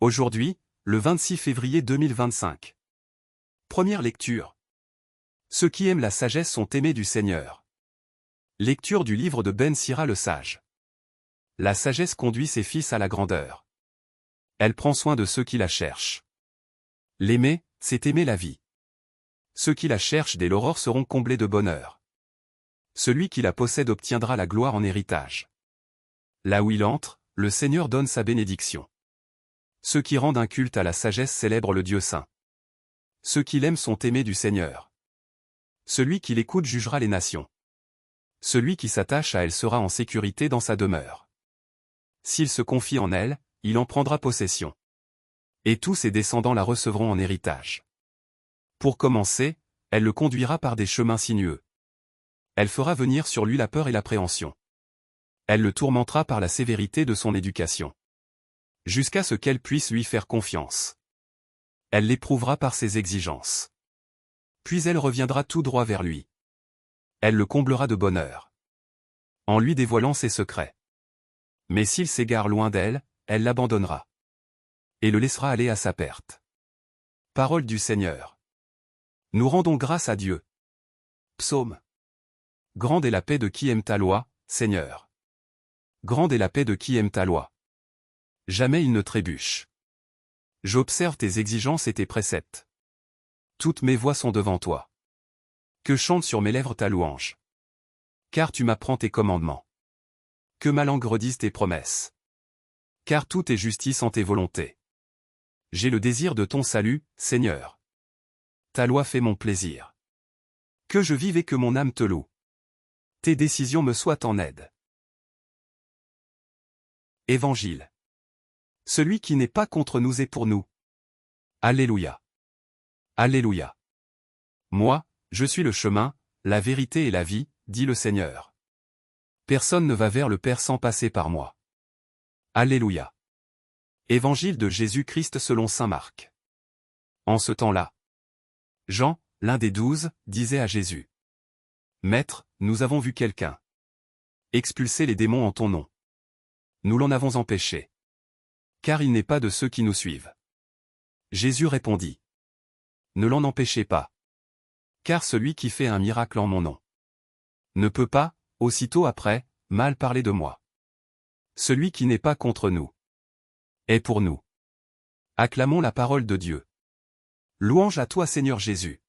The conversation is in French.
Aujourd'hui, le 26 février 2025. Première lecture. Ceux qui aiment la sagesse sont aimés du Seigneur. Lecture du livre de Ben Sira le sage. La sagesse conduit ses fils à la grandeur. Elle prend soin de ceux qui la cherchent. L'aimer, c'est aimer la vie. Ceux qui la cherchent dès l'aurore seront comblés de bonheur. Celui qui la possède obtiendra la gloire en héritage. Là où il entre, le Seigneur donne sa bénédiction. Ceux qui rendent un culte à la sagesse célèbrent le Dieu saint. Ceux qui l'aiment sont aimés du Seigneur. Celui qui l'écoute jugera les nations. Celui qui s'attache à elle sera en sécurité dans sa demeure. S'il se confie en elle, il en prendra possession. Et tous ses descendants la recevront en héritage. Pour commencer, elle le conduira par des chemins sinueux. Elle fera venir sur lui la peur et l'appréhension. Elle le tourmentera par la sévérité de son éducation. Jusqu'à ce qu'elle puisse lui faire confiance. Elle l'éprouvera par ses exigences. Puis elle reviendra tout droit vers lui. Elle le comblera de bonheur. En lui dévoilant ses secrets. Mais s'il s'égare loin d'elle, elle l'abandonnera. Et le laissera aller à sa perte. Parole du Seigneur. Nous rendons grâce à Dieu. Psaume. Grande est la paix de qui aime ta loi, Seigneur. Grande est la paix de qui aime ta loi. Jamais il ne trébuche. J'observe tes exigences et tes préceptes. Toutes mes voies sont devant toi. Que chante sur mes lèvres ta louange. Car tu m'apprends tes commandements. Que ma langue redise tes promesses. Car tout est justice en tes volontés. J'ai le désir de ton salut, Seigneur. Ta loi fait mon plaisir. Que je vive et que mon âme te loue. Tes décisions me soient en aide. Évangile. Celui qui n'est pas contre nous est pour nous. Alléluia. Alléluia. Moi, je suis le chemin, la vérité et la vie, dit le Seigneur. Personne ne va vers le Père sans passer par moi. Alléluia. Évangile de Jésus-Christ selon saint Marc. En ce temps-là, Jean, l'un des 12, disait à Jésus. Maître, nous avons vu quelqu'un expulser les démons en ton nom. Nous l'en avons empêché. Car il n'est pas de ceux qui nous suivent. Jésus répondit. Ne l'en empêchez pas. Car celui qui fait un miracle en mon nom ne peut pas, aussitôt après, mal parler de moi. Celui qui n'est pas contre nous est pour nous. Acclamons la parole de Dieu. Louange à toi Seigneur Jésus.